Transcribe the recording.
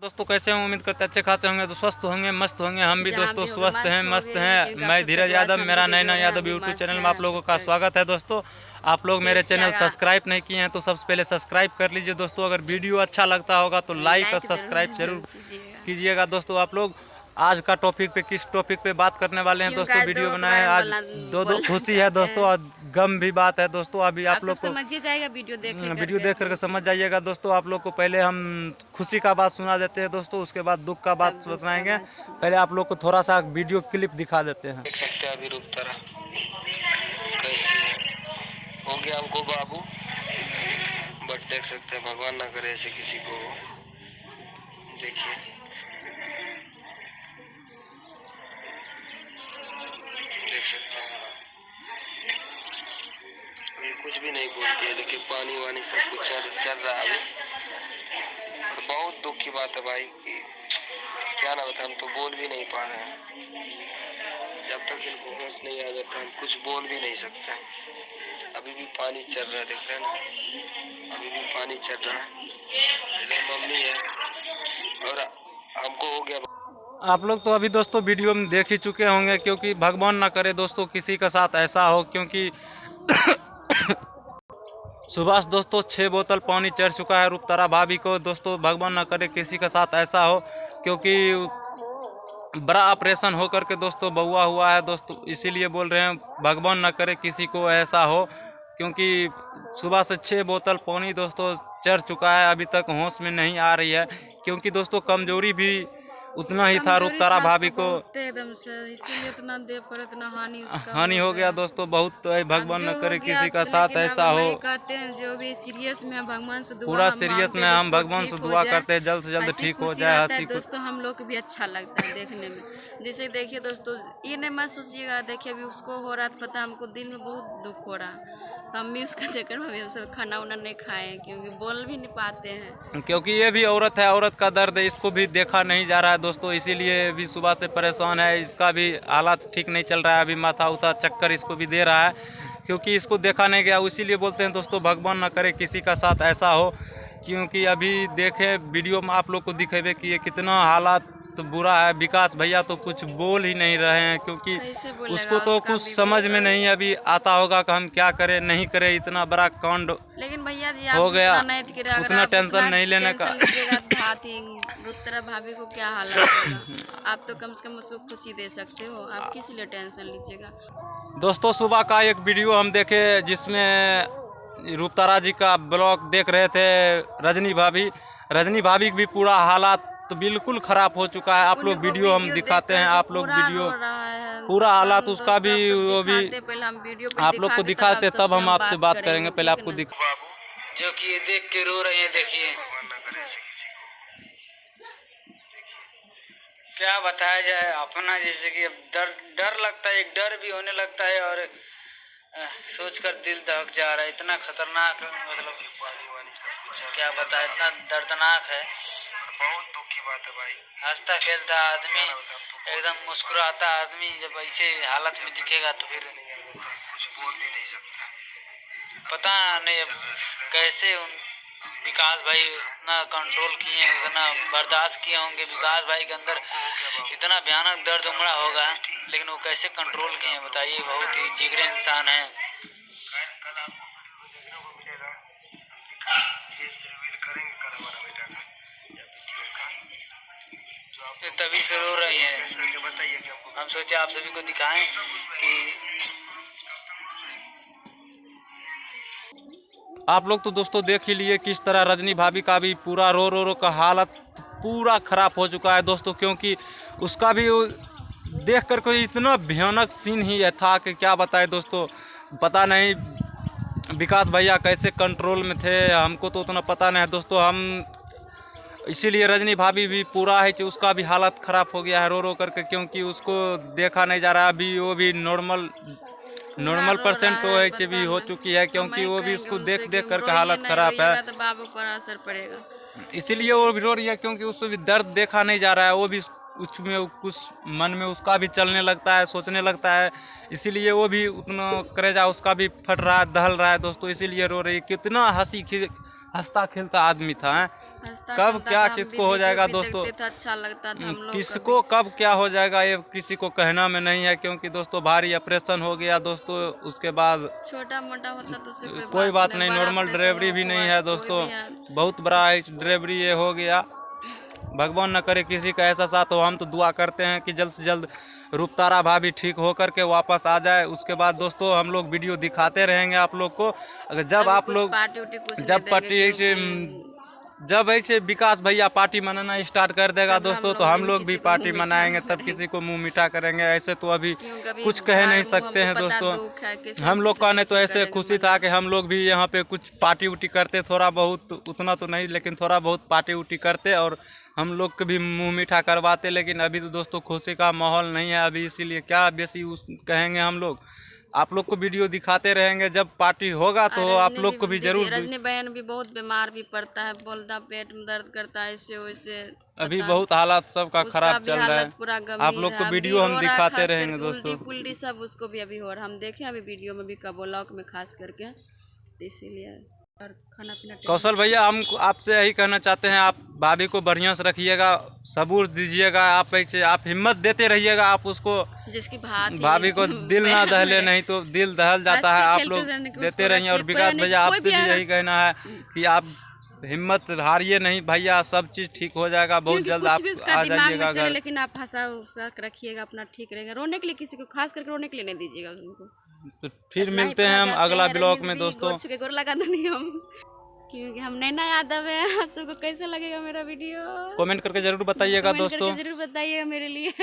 दोस्तों कैसे हैं? उम्मीद करते हैं अच्छे खासे होंगे, तो स्वस्थ होंगे, मस्त होंगे। हम भी दोस्तों स्वस्थ हैं, मस्त हैं। मैं धीरज यादव, मेरा नैना यादव यूट्यूब चैनल में आप लोगों का स्वागत है। दोस्तों आप लोग मेरे चैनल सब्सक्राइब नहीं किए हैं तो सबसे पहले सब्सक्राइब कर लीजिए। दोस्तों अगर वीडियो अच्छा लगता होगा तो लाइक और सब्सक्राइब जरूर कीजिएगा। दोस्तों आप लोग आज का टॉपिक पे किस टॉपिक पे बात करने वाले हैं दोस्तों? वीडियो बनाए आज दो खुशी है दोस्तों और गम भी बात है दोस्तों। अभी आप लोग को समझिए जाएगा वीडियो देख करके समझ जाइएगा दोस्तों। आप लोग को पहले हम खुशी का बात सुना देते हैं दोस्तों, उसके बाद दुख का बात बताएंगे। पहले आप लोग को थोड़ा सा वीडियो क्लिप दिखा देते हैं। देख सकते हैं अभी रुपतारा कैसी है, हो गया हमको बाबू, बट देख सकते हैं भगवान ना करे ऐसे किसी को। देखिए देख सकते हैं अभी कुछ भी नहीं बोलती है। देखिए पानी वानी सब कुछ चल रहा है अभी। और बहुत दुख की बात है भाई कि क्या ना बताए, हम तो बोल भी नहीं पा रहे हैं। जब तक इनको होश नहीं आ जाता हम कुछ बोल भी नहीं सकते। अभी भी पानी चल रहा है, देख रहे हैं ना, अभी भी पानी चल रहा है। इधर मम्मी है और हमको हो गया। आप लोग तो अभी दोस्तों वीडियो में देख ही चुके होंगे, क्योंकि भगवान ना करे दोस्तों किसी के साथ ऐसा हो। क्योंकि सुबह दोस्तों 6 बोतल पानी चढ़ चुका है रुपतारा भाभी को। दोस्तों भगवान ना करे किसी के साथ ऐसा हो, क्योंकि बड़ा ऑपरेशन हो करके दोस्तों बउआ हुआ है दोस्तों। इसीलिए बोल रहे हैं भगवान ना करे किसी को ऐसा हो, क्योंकि सुबह से 6 बोतल पानी दोस्तों चढ़ चुका है, अभी तक होश में नहीं आ रही है। क्योंकि दोस्तों कमजोरी भी उतना ही था रुपतारा भाभी को, एकदम से इसीलिए इतना दे पर इतना हानि हो गया दोस्तों बहुत। तो भगवान न करे किसी का साथ ऐसा हो। कहते हैं जो भी सीरियस में भगवान से दुआ पूरा सीरियस में हम भगवान से दुआ करते हैं जल्द से जल्द ठीक हो जाए। हंसी दोस्तों हम लोग को भी अच्छा लगता है देखने में। जैसे देखिए दोस्तों ये नहीं मत सोचिएगा, देखिए अभी उसको हो रहा था पता, हमको दिल में बहुत दुख हो रहा। तो हम भी उसका चक्कर में हम सब खाना वाना नहीं खाए, क्योंकि बोल भी नहीं पाते हैं। क्योंकि ये भी औरत है, औरत का दर्द है, इसको भी देखा नहीं जा रहा है दोस्तों। इसीलिए भी सुबह से परेशान है, इसका भी हालात ठीक नहीं चल रहा है। अभी माथा उठा चक्कर इसको भी दे रहा है, क्योंकि इसको देखा नहीं गया। इसीलिए बोलते हैं दोस्तों भगवान ना करे किसी का साथ ऐसा हो। क्योंकि अभी देखे वीडियो में आप लोग को दिखेबे कि ये कितना हालात तो बुरा है। विकास भैया तो कुछ बोल ही नहीं रहे हैं, क्योंकि उसको तो कुछ समझ में नहीं अभी आता होगा कि हम क्या करें नहीं करें। इतना बड़ा कांड लेकिन भैया जी हो गया, उतना टेंशन नहीं लेने का। रुपतारा भाभी को क्या हालत होगा, आप तो कम से कम उसको खुशी दे सकते हो, आप किस लिए टेंशन लीजिएगा। दोस्तों सुबह का एक वीडियो हम देखे जिसमें रुपतारा जी का ब्लॉग देख रहे थे रजनी भाभी भी पूरा हालात तो बिल्कुल खराब हो चुका है। आप लोग वीडियो हम दिखाते हैं, आप लोग वीडियो पूरा हालात उसका भी वो भी आप लोग को दिखाते, तब हम आपसे बात करेंगे। पहले आपको जो कि देख के रो रहे हैं। देखिए क्या बताया जाए अपना, जैसे कि अब डर लगता है, एक डर भी होने लगता है और सोचकर दिल दहक जा रहा है। इतना खतरनाक मतलब क्या बताए, इतना दर्दनाक है। बहुत दुख की बात है भाई। हंसता खेलता आदमी, एकदम मुस्कुराता आदमी जब ऐसे हालत में दिखेगा तो फिर कुछ बोल भी नहीं सकता। पता नहीं अब कैसे उन विकास भाई उतना कंट्रोल किए, उतना बर्दाश्त किए होंगे। विकास भाई के अंदर इतना भयानक दर्द उमड़ा होगा, लेकिन वो कैसे कंट्रोल किए हैं बताइए। बहुत ही जिगरे इंसान है। कल आपको वीडियो को देखने को मिलेगा, करेंगे कल हमारा बेटा का या वीडियो का, जो आप ये तभी से रो रही है। बताइए कि हमको हम सोचे आप सभी को दिखाएं कि आप लोग तो दोस्तों देख ही लिए किस तरह रजनी भाभी का भी पूरा रो का हालत पूरा खराब हो चुका है दोस्तों। क्योंकि उसका भी देख कर कोई इतना भयानक सीन ही था कि क्या बताए दोस्तों। पता नहीं विकास भैया कैसे कंट्रोल में थे, हमको तो उतना पता नहीं है दोस्तों। हम इसीलिए रजनी भाभी भी पूरा है कि उसका भी हालत ख़राब हो गया है रो करके, क्योंकि उसको देखा नहीं जा रहा। अभी वो भी नॉर्मल % तो भी हो चुकी है, क्योंकि वो भी उसको देख करके हालत ख़राब है। बाबू पर असर पड़ेगा, इसीलिए वो भी रो रही है, क्योंकि उससे भी दर्द देखा नहीं जा रहा है। वो भी उसमें कुछ मन में उसका भी चलने लगता है, सोचने लगता है। इसीलिए वो भी उतना करेजा उसका भी फट रहा है, दहल रहा है दोस्तों। इसीलिए रो रही है। कितना हंसी हंसता खेलता आदमी था। हैं? हंसता कब खेलता क्या था, हम भी किसको हो वीडियो जाएगा भी दोस्तों, देखते थे, अच्छा लगता था हम लोग किसको कब क्या हो जाएगा ये किसी को कहना में नहीं है, क्योंकि दोस्तों भारी ऑपरेशन हो गया दोस्तों। उसके बाद छोटा मोटा होता तो उससे कोई बात नहीं, बड़ा नॉर्मल ऑपरेशन डिलीवरी हो, भी नहीं हुआ है तो कोई दोस्तों, भी है। बहुत बड़ा डिलीवरी ये हो गया। भगवान न करे किसी का ऐसा साथ हो। हम तो दुआ करते हैं कि जल्द से जल्द रूपतारा भाभी ठीक होकर के वापस आ जाए। उसके बाद दोस्तों हम लोग वीडियो दिखाते रहेंगे आप लोग को। अगर जब अभी आप कुछ लोग पार्टी उर्टी कुछ जब नहीं पार्टी देंगे ऐसे क्योंकि जब ऐसे विकास भैया पार्टी मनाना स्टार्ट कर देगा तब दोस्तों, तो लोग हम भी लोग भी किसी को पार्टी मुंह मीठा मनाएंगे, तब करेंगे। किसी को मुंह मीठा करेंगे। ऐसे तो अभी क्यों कभी कुछ कह नहीं भाई, सकते हैं हमको पता दोस्तों। दुख है, कैसे हम लोग किसी का ने तो को ऐसे करेंगे खुशी मना। था कि हम लोग भी यहाँ पे कुछ पार्टी उटी करते, थोड़ा बहुत, उतना तो नहीं लेकिन थोड़ा बहुत पार्टी उटी करते और हम लोग को भी मुंह मीठा करवाते। लेकिन अभी तो दोस्तों खुशी का माहौल नहीं है अभी, इसीलिए क्या बेसी कहेंगे हम लोग। आप लोग को वीडियो दिखाते रहेंगे, जब पार्टी होगा तो और आप रजनी लोग को भी जरूर। रजनी बहन भी बहुत बीमार भी पड़ता है, बोलता पेट में दर्द करता है, ऐसे वैसे अभी पता- बहुत हालात सबका उसका खराब भी चल रहा है। हालत पूरा गंभीर आप लोग को है। वीडियो अभी हम रो रहा है, दिखाते खास रहेंगे करके दोस्तों। उल्टी पुल्टी सब उसको भी अभी हो रहा है। हम देखे अभी वीडियो में भी कब ब्लॉक में खास करके, तो इसीलिए और खाना पीना कौशल भैया हम आपसे यही कहना चाहते हैं, आप भाभी को बढ़िया से रखिएगा, सबूर दीजिएगा, आप ऐसे आप हिम्मत देते रहिएगा। आप उसको जिसकी भाभी भाभी को दिल ना दहले, नहीं तो दिल दहल जाता है। आप हंसते लोग खेलते उसको देते रहिए। और रखिए, विकास कोई भैया कोई आपसे भी भी यही कहना है कि आप हिम्मत हारिए नहीं भैया, सब चीज़ ठीक हो जाएगा बहुत क्योंकि जल्द। कुछ आप भी उसका आ दिमाग में जाइएगा चले, घर। लेकिन आप हंसा उसा रखिएगा, अपना ठीक रहेगा। रोने के लिए किसी को खास करके रोने के लिए नहीं दीजिएगा उनको। तो फिर इतना ही मिलते हैं हम जाते अगला हैं, ब्लॉग रजनी में दीदी, दोस्तों। गोर छुके गोर लगा दो नहीं हम, क्योंकि हम नैना यादव है। आप सबको कैसा लगेगा मेरा वीडियो, कमेंट करके जरूर बताइएगा कमेंट दोस्तों। करके जरूर बताइएगा मेरे लिए।